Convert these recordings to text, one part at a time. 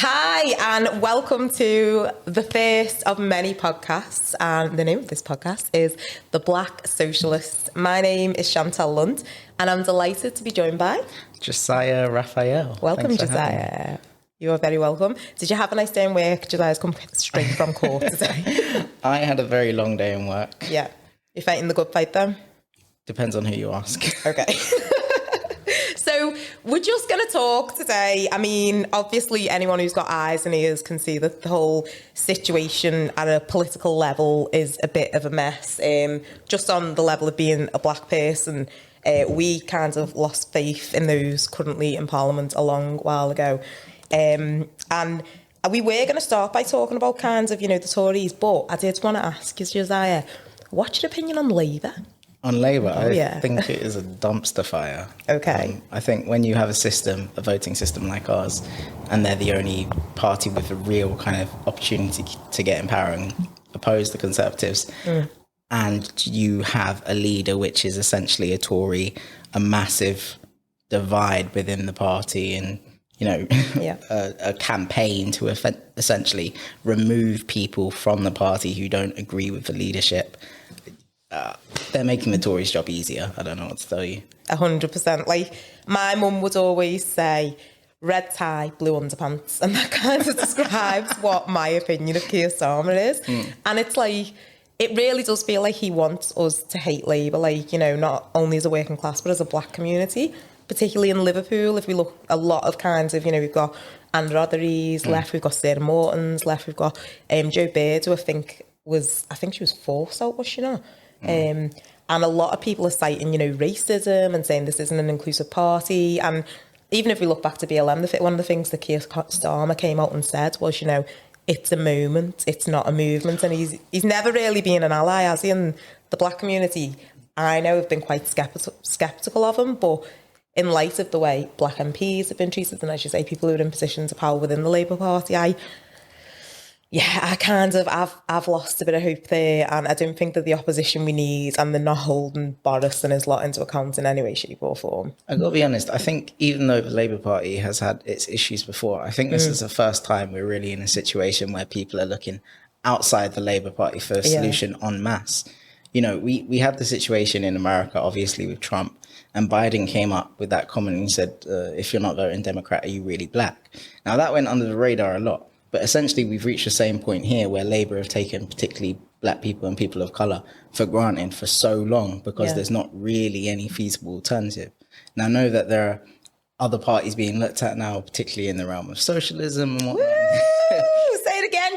Hi, and welcome to the first of many podcasts. And the name of this podcast is The Black Socialist. My name is Chantelle Lunt, and I'm delighted to be joined by Josiah, Raphael. Welcome, Josiah. You are very welcome. Did you have a nice day in work? Josiah's come straight from court today. I had a very long day in work. Yeah. You're fighting the good fight, though? Depends on who you ask. Okay. So we're just going to talk today. I mean, obviously, anyone who's got eyes and ears can see that the whole situation at a political level is a bit of a mess. Just on the level of being a black person, we kind of lost faith in those currently in Parliament a long while ago. And we were going to start by talking about kind of, the Tories, but I did want to ask you, Josiah, what's your opinion on Labour? On Labour, I think it is a dumpster fire. Okay. I think when you have a voting system like ours, and they're the only party with a real kind of opportunity to get in power and oppose the Conservatives, and you have a leader which is essentially a Tory, a massive divide within the party, and a campaign to essentially remove people from the party who don't agree with the leadership. They're making the Tories' job easier. I don't know what to tell you. 100%. Like, my mum would always say, red tie, blue underpants. And that kind of describes what my opinion of Keir Starmer is. And it's like, it really does feel like he wants us to hate Labour, like, not only as a working class, but as a black community, particularly in Liverpool. If we look, a lot of kinds of, we've got Anne Roderick's left, we've got Sarah Morton's left, we've got Jo Baird, who I think she was forced out, was she not? And a lot of people are citing, racism and saying this isn't an inclusive party. And even if we look back to BLM, one of the things that Keir Starmer came out and said was, it's a moment, it's not a movement. And he's never really been an ally, has he? And the black community, I know, have been quite sceptical of him, but in light of the way black MPs have been treated, and as you say, people who are in positions of power within the Labour Party, I've lost a bit of hope there, and I don't think that the opposition we need, and they're not holding Boris and his lot into account in any way, shape or form. I've got to be honest, I think even though the Labour Party has had its issues before, I think this is the first time we're really in a situation where people are looking outside the Labour Party for a solution en masse. We had the situation in America, obviously, with Trump, and Biden came up with that comment and said, if you're not voting Democrat, are you really black? Now, that went under the radar a lot. But essentially, we've reached the same point here where Labour have taken particularly black people and people of colour for granted for so long because there's not really any feasible alternative. Now, I know that there are other parties being looked at now, particularly in the realm of socialism and whatnot. Woo! Say it again,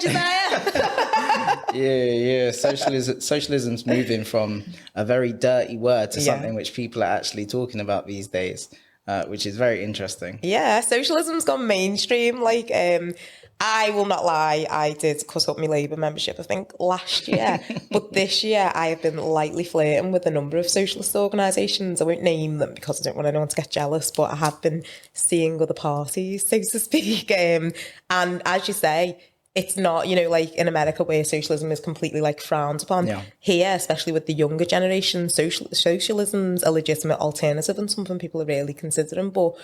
Josiah. Socialism's moving from a very dirty word to something which people are actually talking about these days, which is very interesting. Yeah, socialism's gone mainstream. Like, I will not lie, I did cut up my Labour membership, I think, last year. But this year, I have been lightly flirting with a number of socialist organisations. I won't name them because I don't want anyone to get jealous, but I have been seeing other parties, so to speak. And as you say, it's not, like in America where socialism is completely frowned upon. Yeah. Here, especially with the younger generation, socialism's a legitimate alternative and something people are really considering. But,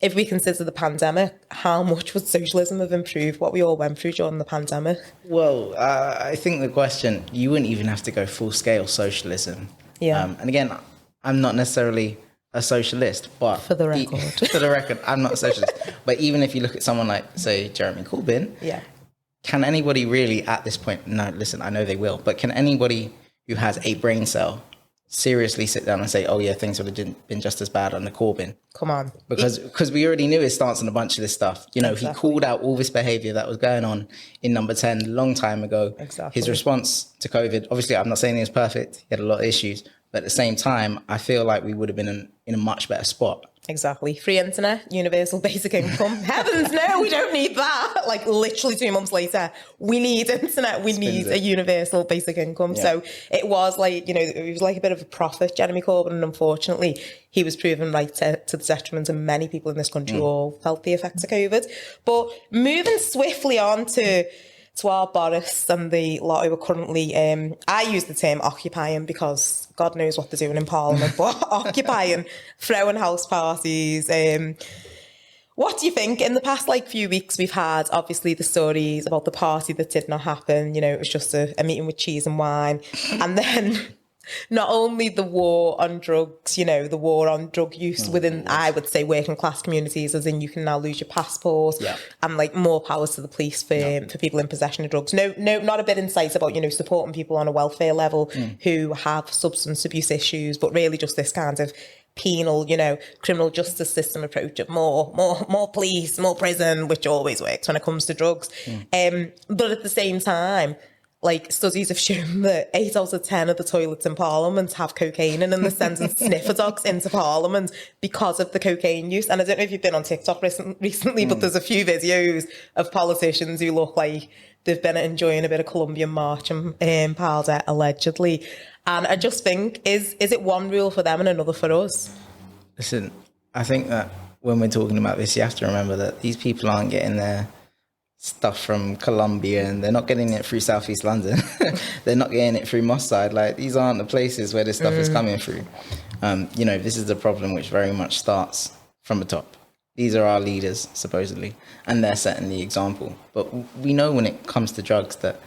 if we consider the pandemic, how much would socialism have improved what we all went through during the pandemic? Well, I think the question, you wouldn't even have to go full-scale socialism. Yeah. And again, I'm not necessarily a socialist, but... For the record. I'm not a socialist. But even if you look at someone like, say, Jeremy Corbyn, can anybody really at this point... No, listen, I know they will, but can anybody who has a brain cell seriously sit down and say, oh yeah, things would have been just as bad under Corbyn? Come on. Because we already knew his stance on a bunch of this stuff. Exactly. He called out all this behaviour that was going on in Number 10 a long time ago. Exactly. His response to COVID, obviously I'm not saying he was perfect, he had a lot of issues, but at the same time, I feel like we would have been in a much better spot. Exactly. Free internet, universal basic income. Heavens no, we don't need that. Literally 2 months later, we need internet. We need a universal basic income. Yeah. So it was it was a bit of a prophet, Jeremy Corbyn, and unfortunately, he was proven right to the detriment of many people in this country who all felt the effects of COVID. But moving swiftly on to our Boris and the lot who are currently, I use the term occupying because God knows what they're doing in Parliament, but occupying, throwing house parties. What do you think? In the past, few weeks, we've had, obviously, the stories about the party that did not happen. It was just a meeting with cheese and wine. And then not only the war on drugs, the war on drug use within, I would say, working class communities, as in you can now lose your passport, and more powers to the police for people in possession of drugs. No, not a bit insight about, supporting people on a welfare level who have substance abuse issues, but really just this kind of penal, criminal justice system approach of more police, more prison, which always works when it comes to drugs. But at the same time, studies have shown that 8 out of 10 of the toilets in Parliament have cocaine in them. They're sending sniffer dogs into Parliament because of the cocaine use. And I don't know if you've been on TikTok recently, but there's a few videos of politicians who look like they've been enjoying a bit of Colombian March and powder, allegedly. And I just think, is it one rule for them and another for us? Listen, I think that when we're talking about this, you have to remember that these people aren't getting their stuff from Colombia, and they're not getting it through Southeast London. They're not getting it through Moss Side. These aren't the places where this stuff is coming through. This is the problem which very much starts from the top. These are our leaders, supposedly, and they're setting the example. But we know when it comes to drugs that,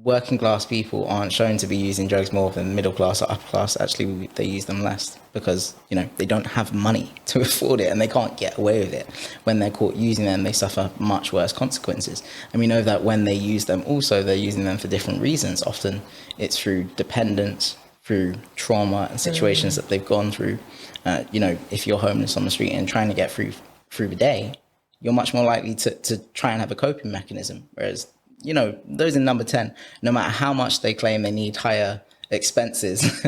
working class people aren't shown to be using drugs more than middle class or upper class. Actually, they use them less because, they don't have money to afford it and they can't get away with it. When they're caught using them, they suffer much worse consequences. And we know that when they use them, also, they're using them for different reasons. Often it's through dependence, through trauma and situations that they've gone through. If you're homeless on the street and trying to get through the day, you're much more likely to try and have a coping mechanism. Whereas, those in number 10, no matter how much they claim they need higher expenses,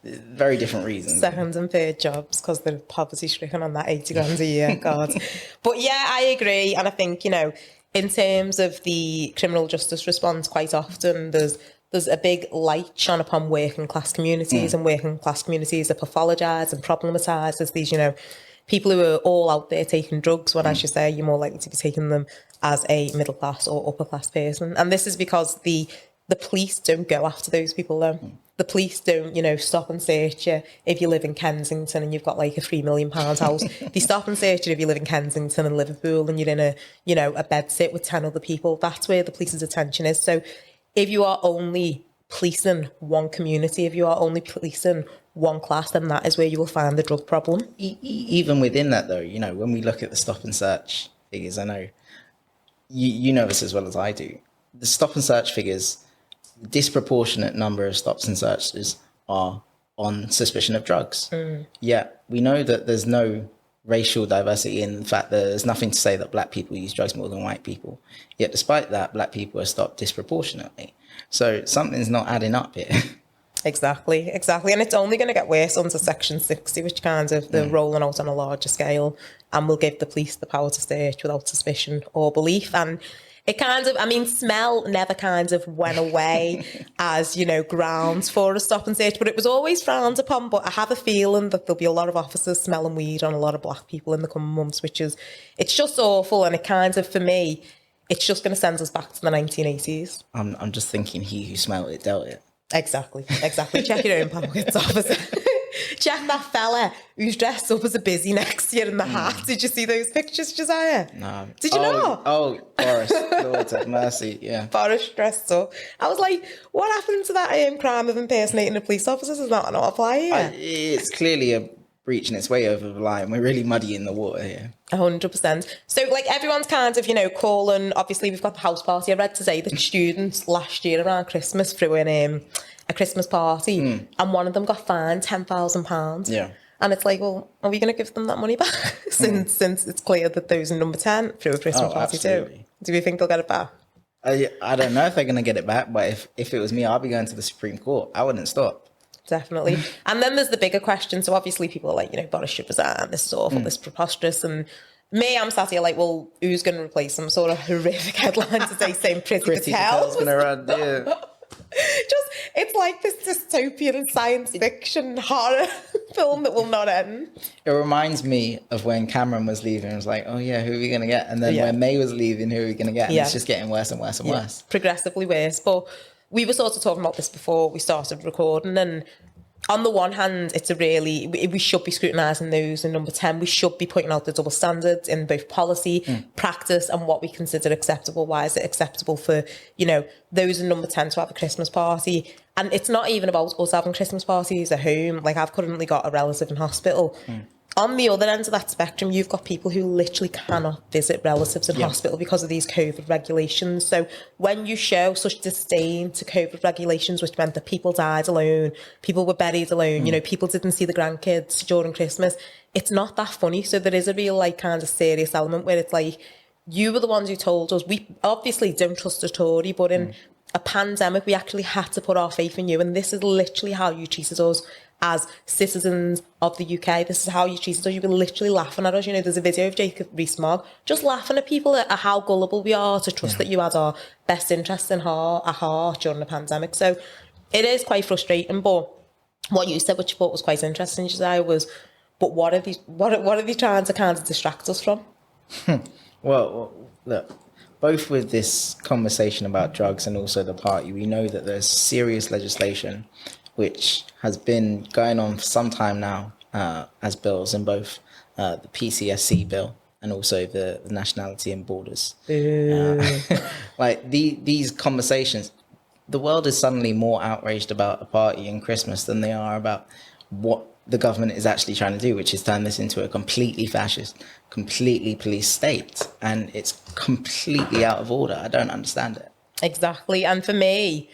very different reasons. Second and third jobs because they're poverty stricken on that 80 grand a year. God. But yeah, I agree. And I think, in terms of the criminal justice response, quite often there's a big light shone upon working class communities, and working class communities are pathologized and problematized as these, people who are all out there taking drugs, when, as you say, you're more likely to be taking them as a middle class or upper class person. And this is because the police don't go after those people, though. The police don't, stop and search you if you live in Kensington and you've got a £3 million house. They stop and search you if you live in Kensington and Liverpool and you're in a bed sit with 10 other people. That's where the police's attention is. So if you are only policing one community, if you are only policing one class, then that is where you will find the drug problem. Even within that, though, when we look at the stop and search figures, I know you know this as well as I do. The stop and search figures, disproportionate number of stops and searches are on suspicion of drugs. Yeah, we know that there's no racial diversity. In fact, there's nothing to say that black people use drugs more than white people. Yet despite that, black people are stopped disproportionately. So something's not adding up here. Exactly. And it's only going to get worse under Section 60, which kind of they're rolling out on a larger scale and will give the police the power to search without suspicion or belief. And it kind of, smell never kind of went away as, grounds for a stop and search, but it was always frowned upon. But I have a feeling that there'll be a lot of officers smelling weed on a lot of black people in the coming months, it's just awful. And it kind of, for me, it's just going to send us back to the 1980s. I'm just thinking he who smelled it dealt it. Exactly. Check your own pockets, officer. Check that fella who's dressed up as a busy next year in the hat. Did you see those pictures, Josiah? No. Did you not? Oh, Boris, Lord have mercy, yeah. Boris dressed up. I was like, what happened to that crime of impersonating a police officer? Does that not apply here? It's clearly a breach and it's way over the line. We're really muddying the water here. 100%. So, everyone's kind of, calling. Obviously, we've got the house party. I read today that students last year around Christmas threw in a Christmas party, and one of them got fined £10,000. Yeah. And it's like, well, are we going to give them that money back since it's clear that those in number 10 threw a Christmas party absolutely. too? Do you think they'll get it back? I don't know if they're going to get it back, but if it was me, I'd be going to the Supreme Court. I wouldn't stop. Definitely. And then there's the bigger question. So obviously people are like, Boris should resign. This is awful. This is preposterous. And me, I'm sat here like, well, who's going to replace some sort of horrific headline to say same Priti Patel's going to run, yeah. It's like this dystopian science fiction horror film that will not end. It reminds me of when Cameron was leaving. It was like, oh yeah, who are we going to get? And then when May was leaving, who are we going to get? And it's just getting worse and worse and worse. Progressively worse. But we were sort of talking about this before we started recording, and on the one hand, we should be scrutinising those, and number 10, we should be pointing out the double standards in both policy, practice, and what we consider acceptable. Why is it acceptable for, those in number 10 to have a Christmas party? And it's not even about us having Christmas parties at home. Like, I've currently got a relative in hospital. On the other end of that spectrum, you've got people who literally cannot visit relatives in hospital because of these COVID regulations. So when you show such disdain to COVID regulations, which meant that people died alone, people were buried alone, people didn't see the grandkids during Christmas, it's not that funny. So there is a real, kind of serious element where it's like, you were the ones who told us. We obviously don't trust a Tory, but in a pandemic, we actually had to put our faith in you. And this is literally how you treated us as citizens of the UK. This is how you treated us. You were literally laughing at us. There's a video of Jacob Rees-Mogg just laughing at people at how gullible we are to trust that you had our best interests at heart during the pandemic. So it is quite frustrating. But what you said, which I thought was quite interesting, Josiah, was, but what are they trying to kind of distract us from? Well, look, both with this conversation about drugs and also the party, we know that there's serious legislation which has been going on for some time now as bills in both the PCSC bill and also the Nationality and Borders. These conversations, the world is suddenly more outraged about a party and Christmas than they are about what the government is actually trying to do, which is turn this into a completely fascist, completely police state. And it's completely out of order. I don't understand it. Exactly. And for me,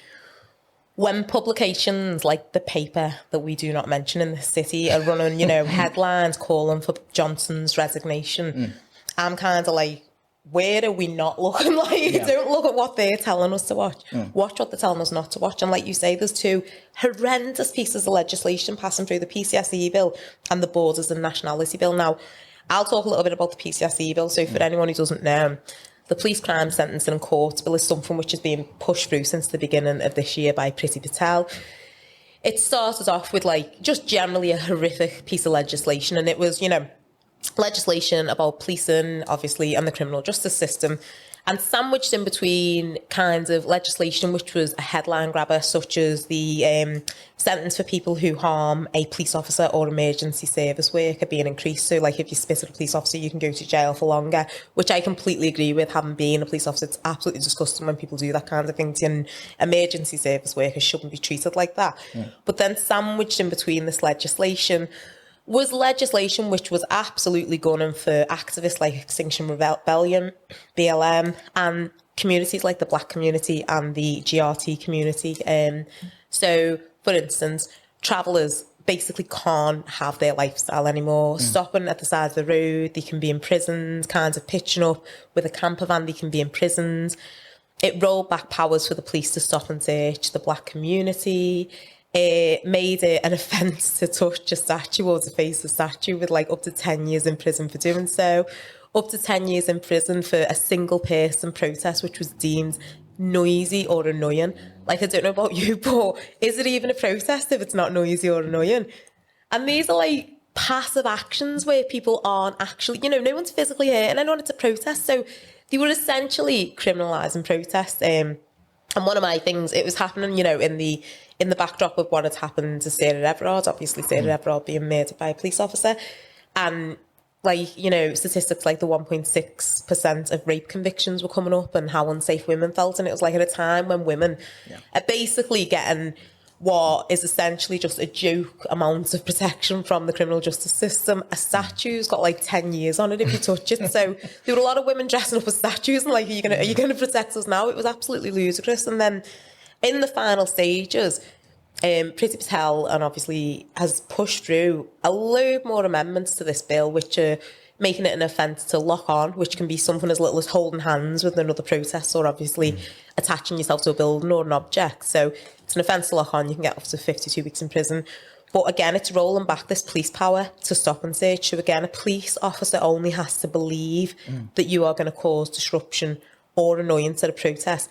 when publications like the paper that we do not mention in the city are running, headlines calling for Johnson's resignation, I'm kind of like, where are we not looking? Don't look at what they're telling us to watch. Watch what they're telling us not to watch. And like you say, there's two horrendous pieces of legislation passing through, the PCSE bill and the Borders and Nationality bill. Now, I'll talk a little bit about the PCSE bill. So for anyone who doesn't know, the Police Crime Sentencing and Court Bill is something which has been pushed through since the beginning of this year by Priti Patel. It started off with just generally a horrific piece of legislation, and it was, legislation about policing, obviously, and the criminal justice system, and sandwiched in between kinds of legislation which was a headline grabber, such as the sentence for people who harm a police officer or emergency service worker being increased. So if you spit at a police officer, you can go to jail for longer, which I completely agree with. Having been a police officer, it's absolutely disgusting when people do that kind of thing, and emergency service workers shouldn't be treated like that. But then sandwiched in between this legislation was legislation which was absolutely gunning for activists like Extinction Rebellion, BLM, and communities like the Black community and the GRT community. So, for instance, travellers basically can't have their lifestyle anymore. Stopping at the side of the road, they can be imprisoned, kind of pitching up with a camper van, they can be imprisoned. It rolled back powers for the police to stop and search the Black community. It made it an offence to touch a statue or to face a statue with up to 10 years in prison for doing so. Up to 10 years in prison for a single person protest which was deemed noisy or annoying. I don't know about you, but is it even a protest if it's not noisy or annoying? And these are passive actions where people aren't actually, no one's physically hurting anyone, it's a protest. So they were essentially criminalising protest. And one of my things, it was happening, in the backdrop of what had happened to Sarah Everard, obviously Sarah Everard being murdered by a police officer. And statistics like the 1.6% of rape convictions were coming up and how unsafe women felt. And it was at a time when women are basically getting what is essentially just a joke amount of protection from the criminal justice system. A statue's got 10 years on it if you touch it. So there were a lot of women dressing up as statues and are you gonna protect us now? It was absolutely ludicrous. And then in the final stages, Priti Patel and obviously has pushed through a load more amendments to this bill, which are making it an offence to lock on, which can be something as little as holding hands with another protester or obviously attaching yourself to a building or an object. So it's an offence to lock on. You can get up to 52 weeks in prison. But again, it's rolling back this police power to stop and search. So again, a police officer only has to believe that you are going to cause disruption or annoyance at a protest.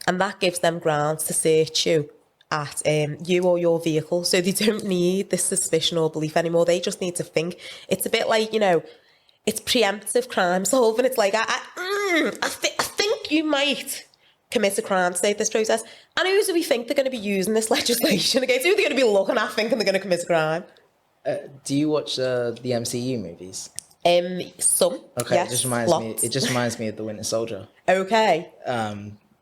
And that gives them grounds to search you at you or your vehicle. So they don't need this suspicion or belief anymore. They just need to think. It's a bit it's preemptive crime solving. It's I think you might commit a crime to save this process. And who do we think they're going to be using this legislation against? Who are they going to be looking at thinking they're going to commit a crime? Do you watch the MCU movies? Some. Okay, yes, it just reminds lots. me. It just reminds me of the Winter Soldier. Okay.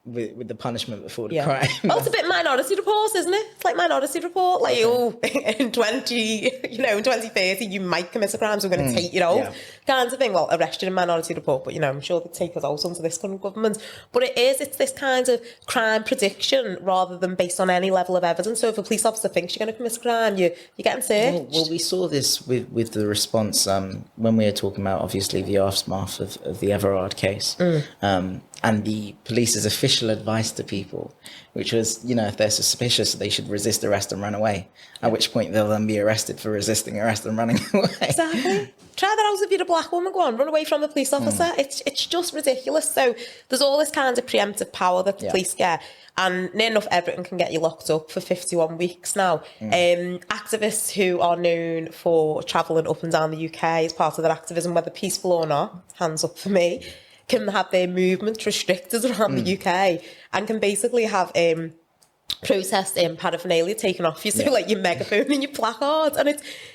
With the punishment before the Yeah. crime. Well, it's a bit Minority Report, isn't it? It's like Minority Report. Like, in 2030, you might commit a crime, so we're going to take you out. Yeah. Kind of thing. Well, arrested in Minority Report, but, I'm sure they take us out under this current government. But it's this kind of crime prediction rather than based on any level of evidence. So if a police officer thinks you're going to commit a crime, you're getting searched. Well, we saw this with the response when we were talking about, obviously, the aftermath of the Everard case. And the police's official advice to people, which was, if they're suspicious, they should resist arrest and run away, at which point they'll then be arrested for resisting arrest and running away. Exactly. Try that out if you're a black woman, go on, run away from the police officer. It's just ridiculous. So there's all this kind of preemptive power that the police get, and near enough everything can get you locked up for 51 weeks now. Activists who are known for travelling up and down the UK as part of their activism, whether peaceful or not, hands up for me, can have their movement restricted around the UK and can basically have protest paraphernalia taken off you, so like your megaphone and your placards, and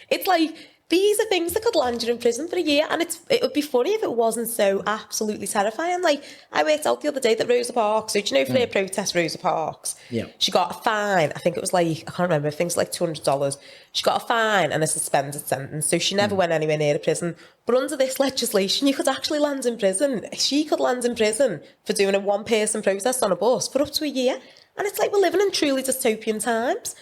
it's like these are things that could land you in prison for a year, and it would be funny if it wasn't so absolutely terrifying. Like, I worked out the other day that Rosa Parks, so do you know for her protest, Rosa Parks, she got a fine, I think it was like, I can't remember, I think it's like $200. She got a fine and a suspended sentence, so she never went anywhere near a prison. But under this legislation, you could actually land in prison. She could land in prison for doing a one-person protest on a bus for up to a year. And it's like we're living in truly dystopian times.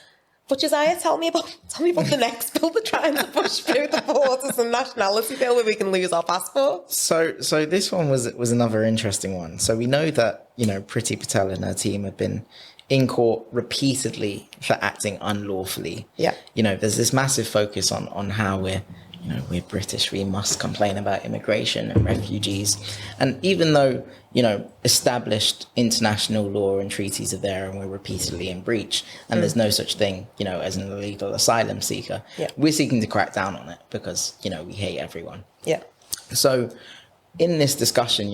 But Josiah, tell me about the next bill they're trying to push through, the Borders and Nationality Bill, where we can lose our passports. So this one was another interesting one. So we know that, Priti Patel and her team have been in court repeatedly for acting unlawfully. Yeah. There's this massive focus on how we're British, we must complain about immigration and refugees. And even though, established international law and treaties are there and we're repeatedly in breach, and there's no such thing, as an illegal asylum seeker, we're seeking to crack down on it because, we hate everyone. Yeah. So in this discussion,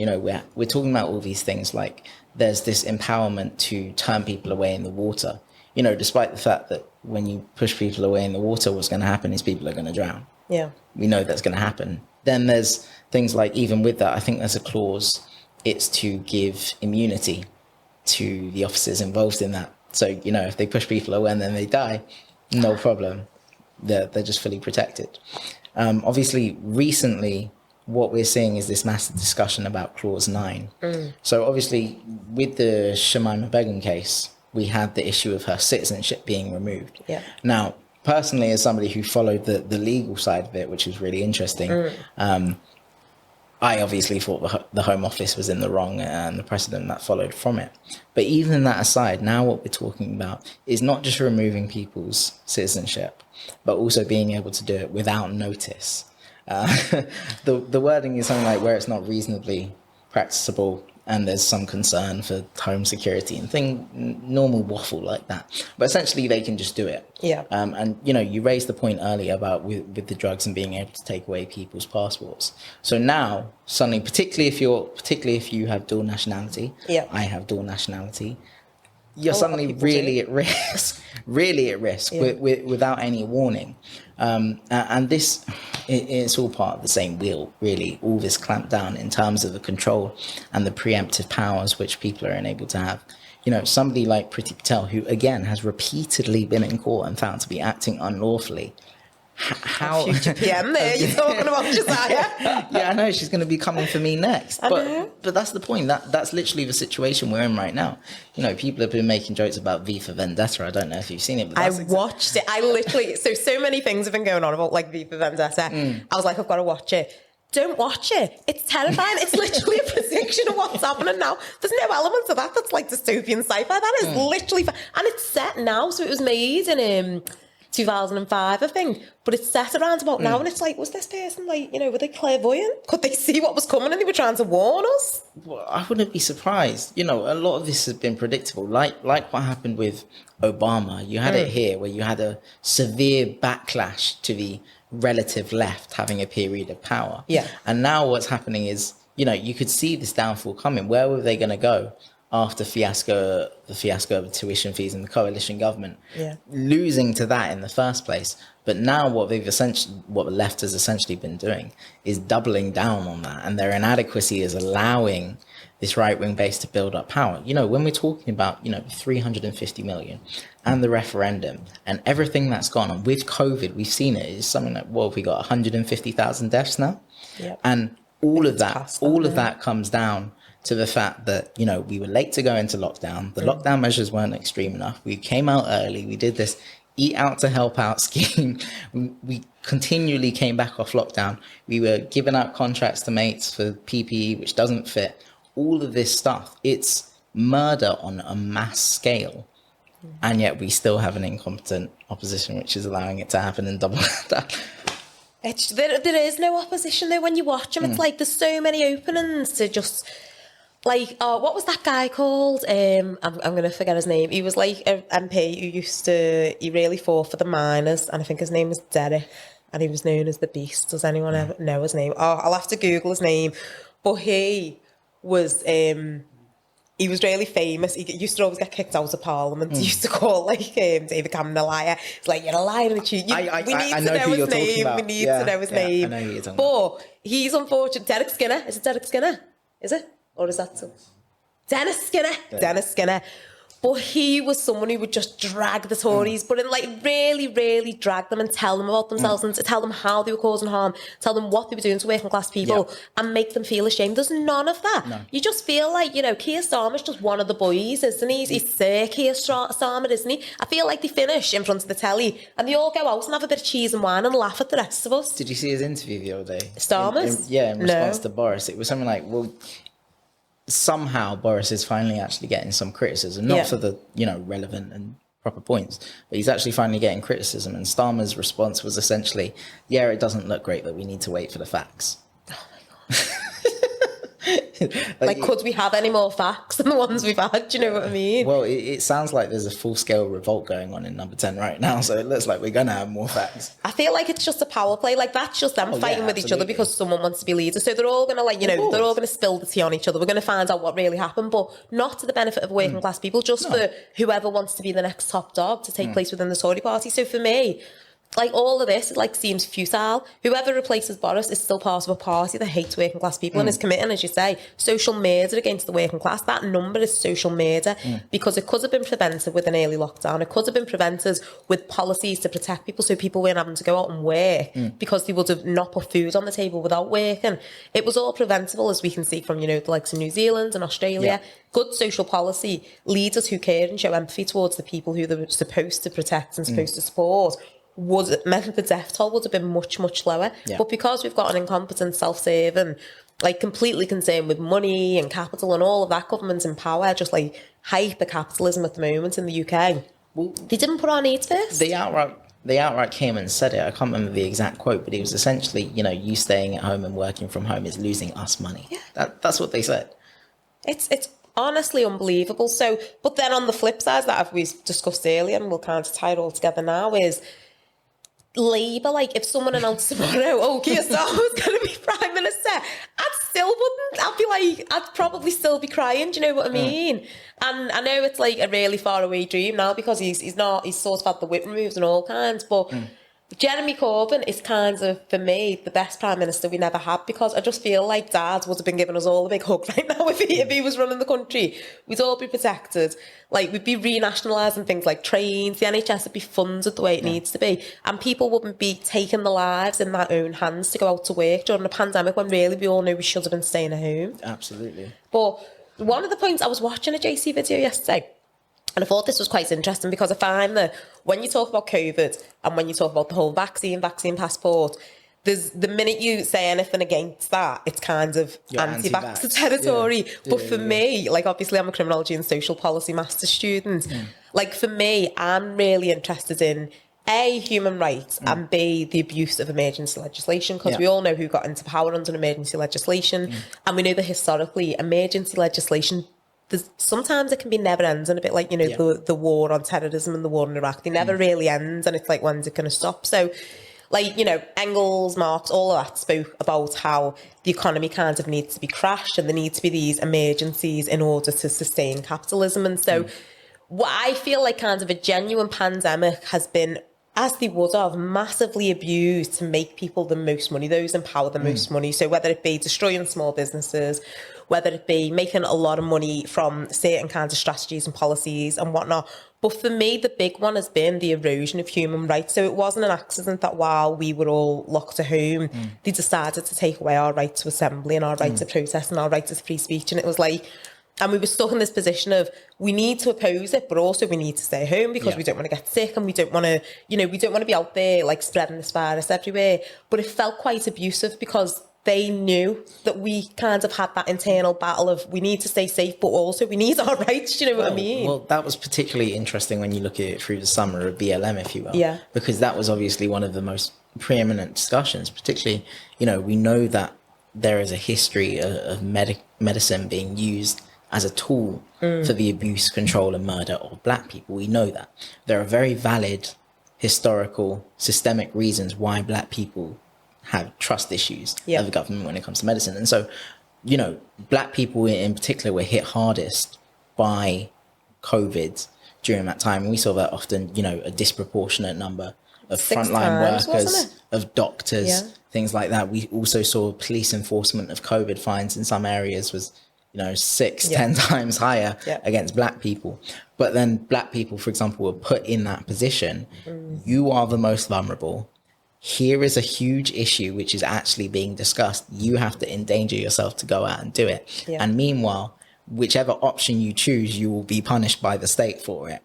we're talking about all these things like there's this empowerment to turn people away in the water, despite the fact that when you push people away in the water, what's going to happen is people are going to drown. Yeah. We know that's going to happen. Then there's things like, even with that, I think there's a clause, it's to give immunity to the officers involved in that. So, if they push people away and then they die, no problem. They're just fully protected. Obviously, recently, what we're seeing is this massive discussion about clause 9. So obviously, with the Shamima Begum case, we had the issue of her citizenship being removed. Yeah. Now, personally, as somebody who followed the legal side of it, which was really interesting, I obviously thought the Home Office was in the wrong and the precedent that followed from it. But even that aside, now what we're talking about is not just removing people's citizenship, but also being able to do it without notice. The wording is something like where it's not reasonably practicable and there's some concern for home security and normal waffle like that. But essentially, they can just do it. Yeah. And, you raised the point earlier about with the drugs and being able to take away people's passports. So now, suddenly, particularly if you have dual nationality, I have dual nationality, you're suddenly really at risk, without any warning. And this, it's all part of the same wheel, really, all this clampdown in terms of the control and the preemptive powers which people are enabled to have. Somebody like Priti Patel, who, again, has repeatedly been in court and found to be acting unlawfully. How future PM there, you're talking about Josiah. Yeah, I know, she's going to be coming for me next. But that's the point. That's literally the situation we're in right now. People have been making jokes about V for Vendetta. I don't know if you've seen it. But I watched it. I literally, so many things have been going on about like V for Vendetta. I was like, I've got to watch it. Don't watch it. It's terrifying. It's literally a prediction of what's happening now. There's no element of that that's like dystopian sci-fi. That is literally, and it's set now. So it was made in 2005, I think, but it's set around about now, and it's like, was this person like, were they clairvoyant? Could they see what was coming and they were trying to warn us? Well, I wouldn't be surprised. A lot of this has been predictable, like what happened with Obama. You had it here, where you had a severe backlash to the relative left having a period of power. Yeah. And now what's happening is, you could see this downfall coming. Where were they going to go? after the fiasco of tuition fees and the coalition government, Yeah. losing to that in the first place. But now what the left has essentially been doing is doubling down on that, and their inadequacy is allowing this right-wing base to build up power. You know, when we're talking about, 350 million and the referendum and everything that's gone on with COVID, we've seen it. It's something like, we got 150,000 deaths now. Yep. And all of that comes down to the fact that, we were late to go into lockdown. The lockdown measures weren't extreme enough. We came out early. We did this Eat Out to Help Out scheme. We continually came back off lockdown. We were giving out contracts to mates for PPE, which doesn't fit. All of this stuff, it's murder on a mass scale. And yet we still have an incompetent opposition, which is allowing it to happen and double that. There is no opposition though when you watch them. It's like there's so many openings to just... Like, what was that guy called? I'm going to forget his name. He was like an MP who he really fought for the miners, and I think his name was Derek, and he was known as the Beast. Does anyone ever know his name? Oh, I'll have to Google his name. But he was really famous. He used to always get kicked out of Parliament. He used to call David Cameron a liar. It's like, you're a liar and a cheat. We need to know his name. We need to know his name. I know who you're talking about. But he's unfortunate. Derek Skinner. Is it Derek Skinner? Is it? Or is that so? Dennis Skinner. Yeah. Dennis Skinner. But he was someone who would just drag the Tories, but really, really drag them and tell them about themselves and to tell them how they were causing harm, tell them what they were doing to working class people and make them feel ashamed. There's none of that. No. You just feel like, Keir Starmer's just one of the boys, isn't he? He's Sir Keir Starmer, isn't he? I feel like they finish in front of the telly and they all go out and have a bit of cheese and wine and laugh at the rest of us. Did you see his interview the other day? Starmer's? In response to Boris. It was something like, somehow Boris is finally actually getting some criticism, not for the, relevant and proper points, but he's actually finally getting criticism. And Starmer's response was essentially, it doesn't look great, but we need to wait for the facts. Oh my God. Could we have any more facts than the ones we've had? Do you know what I mean? Well, it sounds like there's a full-scale revolt going on in Number 10 right now, so it looks like we're going to have more facts. I feel like it's just a power play. Like, that's just them fighting with each other because someone wants to be leader. So they're all going to, they're all going to spill the tea on each other. We're going to find out what really happened, but not to the benefit of working class people, just for whoever wants to be the next top dog to take place within the Tory party. So for me... all of this, seems futile. Whoever replaces Boris is still part of a party that hates working class people and is committing, as you say, social murder against the working class. That number is social murder because it could have been prevented with an early lockdown. It could have been prevented with policies to protect people so people weren't having to go out and work because they would have not put food on the table without working. It was all preventable, as we can see from, the likes of New Zealand and Australia. Good social policy, leaders who care and show empathy towards the people who they're supposed to protect and supposed to support meant that the death toll would have been much, much lower. But because we've got an incompetent, self-serving, completely concerned with money and capital and all of that, government's in power, just hyper-capitalism at the moment in the UK, they didn't put our needs first. They outright came and said it. I can't remember the exact quote, but it was essentially, you staying at home and working from home is losing us money. Yeah. That's what they said. It's honestly unbelievable. So, but then on the flip side that we discussed earlier, and we'll kind of tie it all together now, is... Labour, if someone announced tomorrow, Keir Starmer's going to be Prime Minister, I'd probably still be crying, do you know what I mean? And I know it's a really far away dream now because he's sort of had the whip removed and all kinds, but Jeremy Corbyn is kind of, for me, the best Prime Minister we never had because I just feel like Dad would have been giving us all a big hug right now if he was running the country. We'd all be protected. We'd be renationalising things like trains, the NHS would be funded the way it needs to be, and people wouldn't be taking their lives in their own hands to go out to work during a pandemic when really we all know we should have been staying at home. Absolutely. But one of the points, I was watching a JC video yesterday, and I thought this was quite interesting because I find that when you talk about COVID and when you talk about the whole vaccine passport, there's the minute you say anything against that, it's kind of anti-vaxxer territory. But for me, obviously I'm a criminology and social policy master's student. For me, I'm really interested in A, human rights, and B, the abuse of emergency legislation, because we all know who got into power under emergency legislation. And we know that historically, emergency legislation, sometimes it can be never ending, a bit like, the war on terrorism and the war in Iraq. They never really end, and it's when's it going to stop? So, like, you know, Engels, Marx, all of that spoke about how the economy kind of needs to be crashed and there need to be these emergencies in order to sustain capitalism. And so what I feel like kind of a genuine pandemic has been, as they would have, massively abused to make people the most money, those in power the most money. So whether it be destroying small businesses, whether it be making a lot of money from certain kinds of strategies and policies and whatnot. But for me, the big one has been the erosion of human rights. So it wasn't an accident that while we were all locked at home, they decided to take away our right to assembly and our right to protest and our right to free speech. And it was like, and we were stuck in this position of we need to oppose it, but also we need to stay home because we don't want to get sick and we don't want to, you know, we don't want to be out there like spreading this virus everywhere. But it felt quite abusive because they knew that we kind of had that internal battle of we need to stay safe, but also we need our rights. You know what I mean? Well, that was particularly interesting when you look at it through the summer of BLM, if you will. Yeah. Because that was obviously one of the most preeminent discussions, particularly, you know, we know that there is a history of medicine being used as a tool for the abuse, control and murder of black people. We know that. There are very valid historical, systemic reasons why black people have trust issues of the government when it comes to medicine. And so, you know, black people in particular were hit hardest by COVID during that time. And we saw that often, you know, a disproportionate number of frontline workers, of doctors, things like that. We also saw police enforcement of COVID fines in some areas was, you know, 10 times higher against black people. But then black people, for example, were put in that position. You are the most vulnerable. Here is a huge issue which is actually being discussed. You have to endanger yourself to go out and do it. And meanwhile, whichever option you choose, you will be punished by the state for it.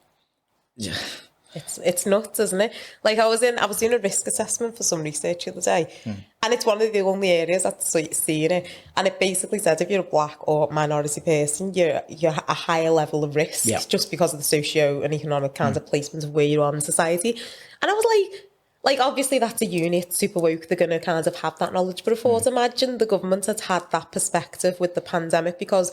It's nuts, isn't it? Like I was doing a risk assessment for some research the other day, and it's one of the only areas that's seeing it. And it basically says if you're a black or minority person, you're a higher level of risk just because of the socio and economic kinds of placement of where you are in society. And I was like, obviously that's a unit, super woke, they're going to kind of have that knowledge. But I thought, imagine the government had had that perspective with the pandemic, because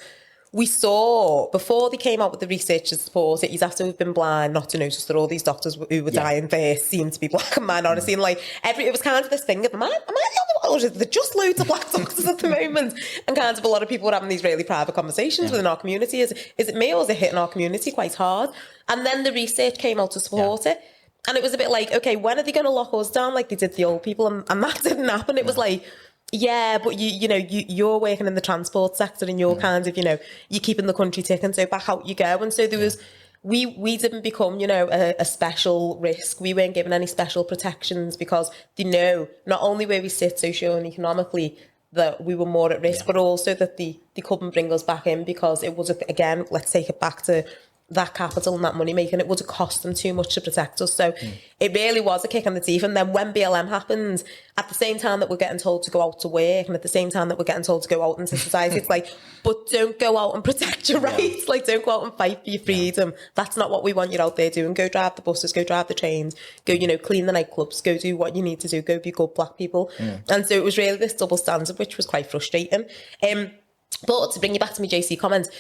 we saw, before they came out with the research to support it, you'd have to have been blind not to notice that all these doctors who were dying there seemed to be black and minority. And like, it was kind of this thing of, am I the only one? Or there just loads of black doctors at the moment? And kind of a lot of people were having these really private conversations within our community. Is it me, or is it hitting our community quite hard? And then the research came out to support it. And it was a bit like, okay, when are they going to lock us down like they did the old people? And that didn't happen. It was like, yeah, but you're working in the transport sector and you're kind of, you're keeping the country ticking, so back out you go. And so there was, we didn't become, a special risk. We weren't given any special protections because they know not only where we sit socio and economically that we were more at risk, but also that they couldn't bring us back in because it was, again, let's take it back to that capital and that money making, it would have cost them too much to protect us. So it really was a kick in the teeth. And then when BLM happened, at the same time that we're getting told to go out to work and at the same time that we're getting told to go out into society, it's like, but don't go out and protect your rights. Like, don't go out and fight for your freedom. That's not what we want you out there doing. Go drive the buses, go drive the trains, go, clean the nightclubs, go do what you need to do, go be good black people. And so it was really this double standard, which was quite frustrating. But to bring you back to my JC comments,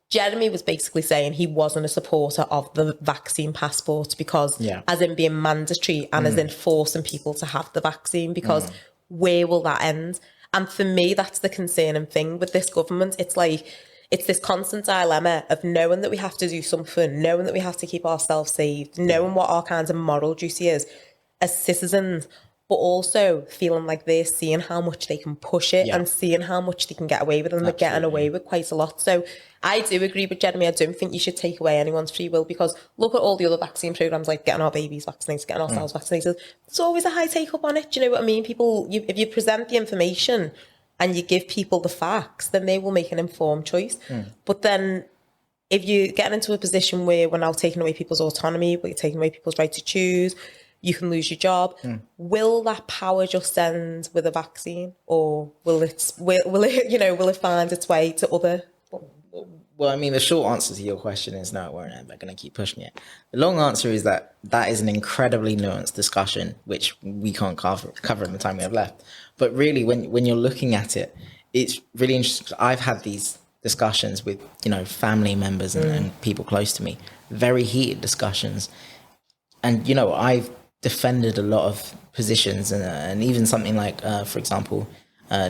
Jeremy was basically saying he wasn't a supporter of the vaccine passport because as in being mandatory and as in forcing people to have the vaccine, because where will that end? And for me, that's the concerning thing with this government. It's like, it's this constant dilemma of knowing that we have to do something, knowing that we have to keep ourselves safe, knowing what our kinds of moral duty is as citizens, but also feeling like they're seeing how much they can push it and seeing how much they can get away with, and they're getting away with quite a lot. So I do agree with Jeremy. I don't think you should take away anyone's free will, because look at all the other vaccine programs, like getting our babies vaccinated, getting ourselves vaccinated. There's always a high take up on it. Do you know what I mean? People, if you present the information and you give people the facts, then they will make an informed choice. But then if you get into a position where we're now taking away people's autonomy, we're taking away people's right to choose, you can lose your job. Will that power just end with a vaccine, or will it find its way to other? Well, I mean, the short answer to your question is no, we're never going to keep pushing it. The long answer is that is an incredibly nuanced discussion, which we can't cover in the time we have left. But really, when you're looking at it, it's really interesting. I've had these discussions with, family members and people close to me, very heated discussions. And, I've defended a lot of positions, and even something like, for example,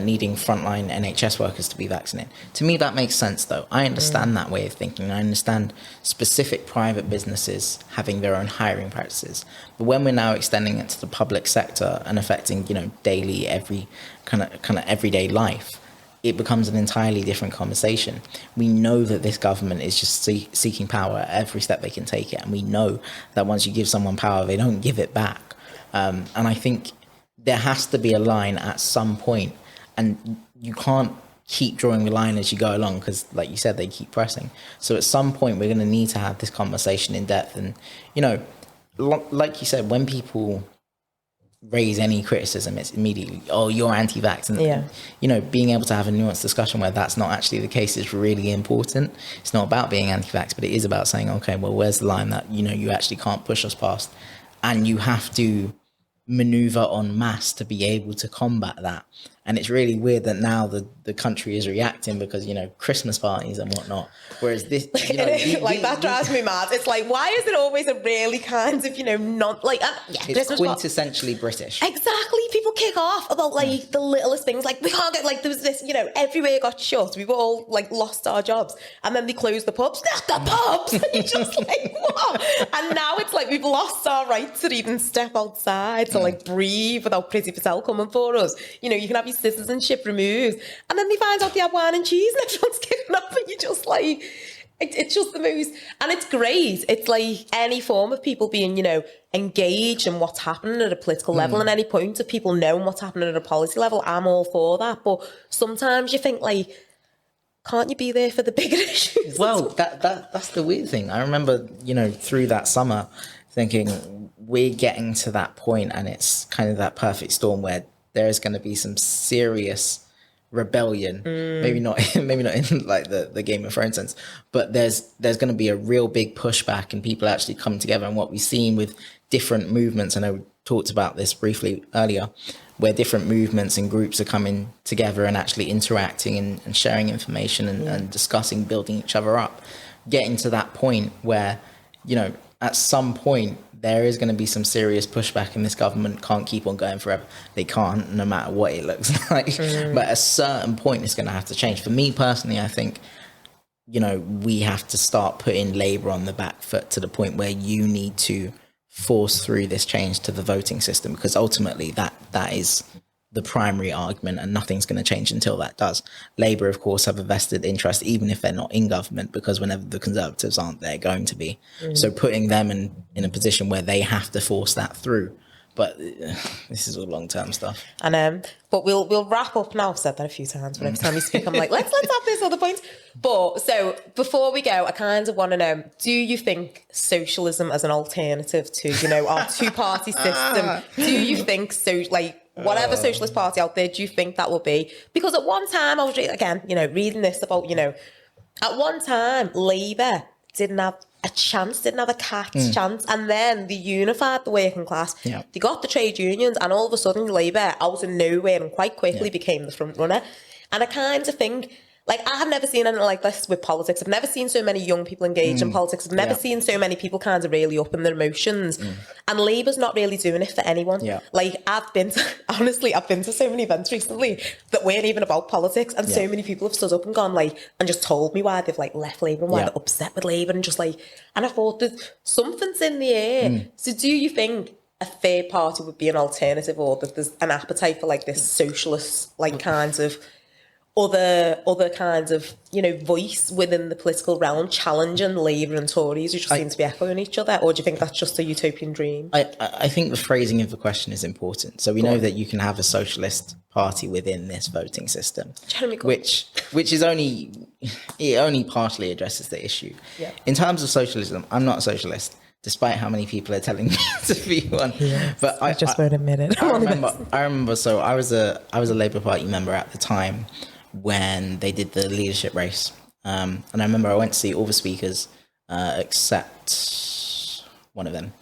needing frontline NHS workers to be vaccinated. To me, that makes sense, though. I understand that way of thinking. I understand specific private businesses having their own hiring practices. But when we're now extending it to the public sector and affecting, daily, every kind of everyday life, it becomes an entirely different conversation. We know that this government is just seeking power at every step they can take it. And we know that once you give someone power, they don't give it back. And I think there has to be a line at some point, and you can't keep drawing the line as you go along, because like you said, they keep pressing. So at some point we're going to need to have this conversation in depth. And, like you said, when people raise any criticism, it's immediately, oh, you're anti-vax. And, being able to have a nuanced discussion where that's not actually the case is really important. It's not about being anti-vax, but it is about saying, okay, well, where's the line that, you actually can't push us past? And you have to maneuver en masse to be able to combat that. And it's really weird that now the country is reacting because, Christmas parties and whatnot. Whereas this, that drives me mad. It's like, why is it always a really kind of, not like, it's Christmas quintessentially British. Exactly. People kick off about like the littlest things. Like, we can't get, like, there was this, everywhere got shut. We've all like lost our jobs. And then they closed the pubs. Not the pubs. And you're just like, what? And now it's like we've lost our right to even step outside, to like breathe without Priti Patel coming for us. You can have your citizenship removed, and then they find out they have wine and cheese and everyone's kicking up, and you're just like, it's just the most, and it's great. It's like any form of people being, engaged in what's happening at a political level, and any point of people knowing what's happening at a policy level, I'm all for that. But sometimes you think, like, can't you be there for the bigger issues? Well, that's the weird thing. I remember, through that summer thinking we're getting to that point, and it's kind of that perfect storm where there is going to be some serious rebellion. Maybe not in like the Game of Thrones sense, but there's going to be a real big pushback and people actually come together. And what we've seen with different movements, I know we talked about this briefly earlier, where different movements and groups are coming together and actually interacting and sharing information and discussing, building each other up, getting to that point where, at some point there is going to be some serious pushback, and this government can't keep on going forever. They can't, no matter what it looks like. But at a certain point, it's going to have to change. For me personally, I think, we have to start putting Labour on the back foot to the point where you need to force through this change to the voting system, because ultimately that is the primary argument, and nothing's going to change until that does. Labour, of course, have a vested interest, even if they're not in government, because whenever the Conservatives aren't, they're going to be. So putting them in a position where they have to force that through. But this is all long-term stuff. And but we'll wrap up now. I've said that a few times, but every time you speak, I'm like, let's have this other point. But so before we go, I kind of want to know: do you think socialism as an alternative to our two-party system? Do you think so? Like, whatever socialist party out there, do you think that will be? Because at one time, I was reading this about at one time Labour didn't have a chance, didn't have a cat's chance, and then they unified the working class. They got the trade unions, and all of a sudden Labour out of nowhere and quite quickly became the front runner. And I kind of think, like, I have never seen anything like this with politics. I've never seen so many young people engaged in politics. I've never seen so many people kind of really up in their emotions. And Labour's not really doing it for anyone. Like, I've been to so many events recently that weren't even about politics, and so many people have stood up and gone, like, and just told me why they've, like, left Labour and why they're upset with Labour, and just, like, and I thought that something's in the air. So do you think a third party would be an alternative, or that there's an appetite for, like, this socialist, like, kinds of other kinds of voice within the political realm, challenging Labour and Tories, who just seem to be echoing each other? Or do you think that's just a utopian dream? I think the phrasing of the question is important. So we know that you can have a socialist party within this voting system, which is only partially addresses the issue. In terms of socialism, I'm not a socialist, despite how many people are telling me to be one. But I just won't admit it. I remember. So I was a Labour Party member at the time when they did the leadership race, and I remember I went to see all the speakers except one of them,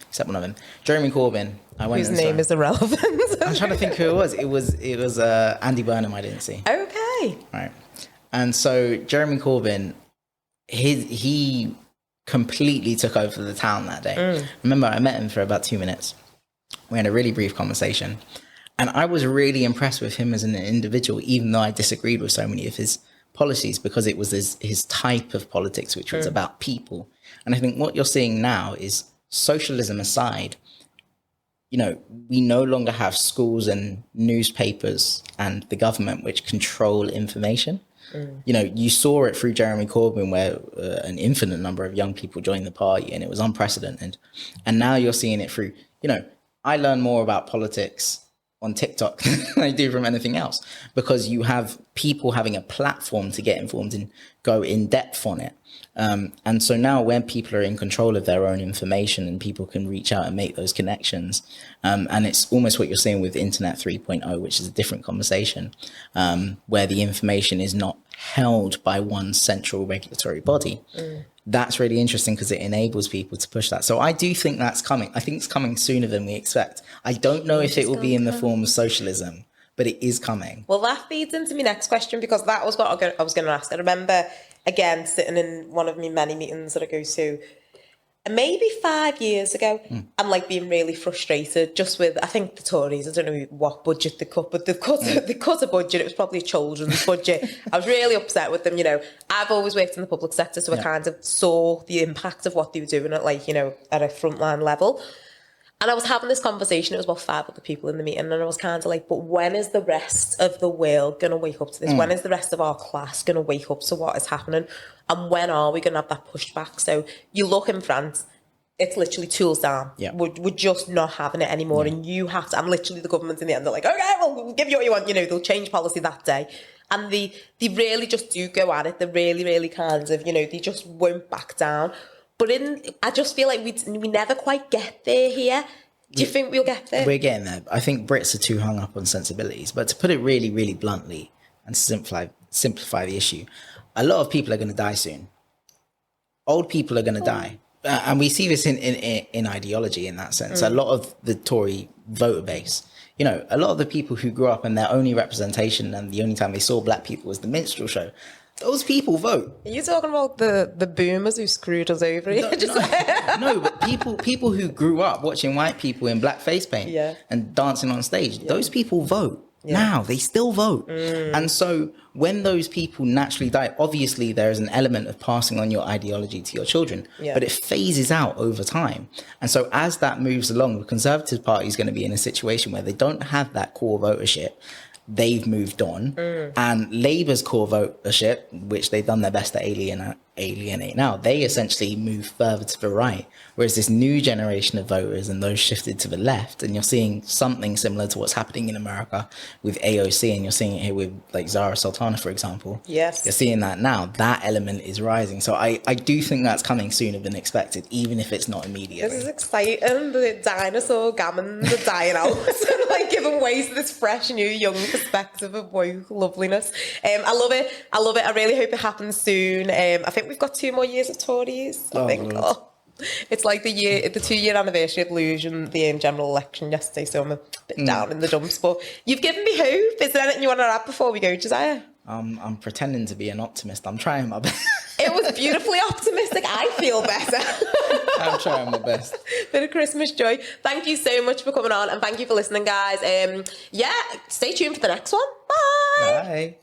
Jeremy Corbyn. Whose name is irrelevant. I'm trying to think who it was. It was Andy Burnham. I didn't see. Okay. Right. And so Jeremy Corbyn, he completely took over the town that day. Remember, I met him for about 2 minutes. We had a really brief conversation. And I was really impressed with him as an individual, even though I disagreed with so many of his policies, because it was his type of politics, which was about people. And I think what you're seeing now is, socialism aside, you know, we no longer have schools and newspapers and the government which control information. You know, you saw it through Jeremy Corbyn, where an infinite number of young people joined the party, and it was unprecedented. And now you're seeing it through, you know, I learn more about politics on TikTok than I do from anything else, because you have people having a platform to get informed and go in depth on it. And so now when people are in control of their own information and people can reach out and make those connections, and it's almost what you're saying with Internet 3.0, which is a different conversation, where the information is not held by one central regulatory body. That's really interesting because it enables people to push that. So I do think that's coming. I think it's coming sooner than we expect. I don't know if it will be in the form of socialism, but it is coming. Well, that feeds into my next question, because that was what I was going to ask. I remember, again, sitting in one of my many meetings that I go to, maybe 5 years ago, and like being really frustrated just with, I think the Tories, I don't know what budget they cut, but they cut a budget. It was probably a children's budget. I was really upset with them. You know, I've always worked in the public sector, so I kind of saw the impact of what they were doing at, like, you know, at a frontline level. And I was having this conversation, it was about 5 other people in the meeting, and I was kind of like, but when is the rest of the world going to wake up to this? When is the rest of our class going to wake up to what is happening? And when are we going to have that pushback? So you look in France, it's literally tools down. We're just not having it anymore. And you have to, and literally the government in the end, they're like, okay, well, we'll give you what you want. You know, they'll change policy that day. And they really just do go at it. They're really, really kind of, you know, they just won't back down. But I just feel like we never quite get there here. Do you think we'll get there? We're getting there. I think Brits are too hung up on sensibilities. But to put it really, really bluntly and simplify the issue, a lot of people are going to die soon. Old people are going to die. And we see this in ideology in that sense. A lot of the Tory voter base, you know, a lot of the people who grew up and their only representation and the only time they saw black people was the minstrel show. Those people vote. Are you talking about the boomers who screwed us over? No, but people who grew up watching white people in black face paint and dancing on stage, those people vote. Now they still vote. And so when those people naturally die, obviously there is an element of passing on your ideology to your children, but it phases out over time. And so as that moves along, the Conservative Party is going to be in a situation where they don't have that core votership. They've moved on, and Labour's core votership, which they've done their best to alienate now, they essentially move further to the right, whereas this new generation of voters and those shifted to the left. And you're seeing something similar to what's happening in America with AOC, and you're seeing it here with like Zara Sultana, for example. Yes, you're seeing that now. That element is rising, so I do think that's coming sooner than expected, even if it's not immediately. This is exciting. The dinosaur gammons are dying out, like giving way to this fresh new young perspective of woke loveliness. I love it. I really hope it happens soon. I think we've got 2 more years of Tories. It's like the 2-year anniversary of losing the general election yesterday, so I'm a bit down in the dumps. But you've given me hope. Is there anything you want to add before we go, Josiah? I'm pretending to be an optimist. I'm trying my best. It was beautifully optimistic. I feel better. I'm trying my best. Bit of Christmas joy. Thank you so much for coming on, and thank you for listening, guys. Stay tuned for the next one. Bye. Bye.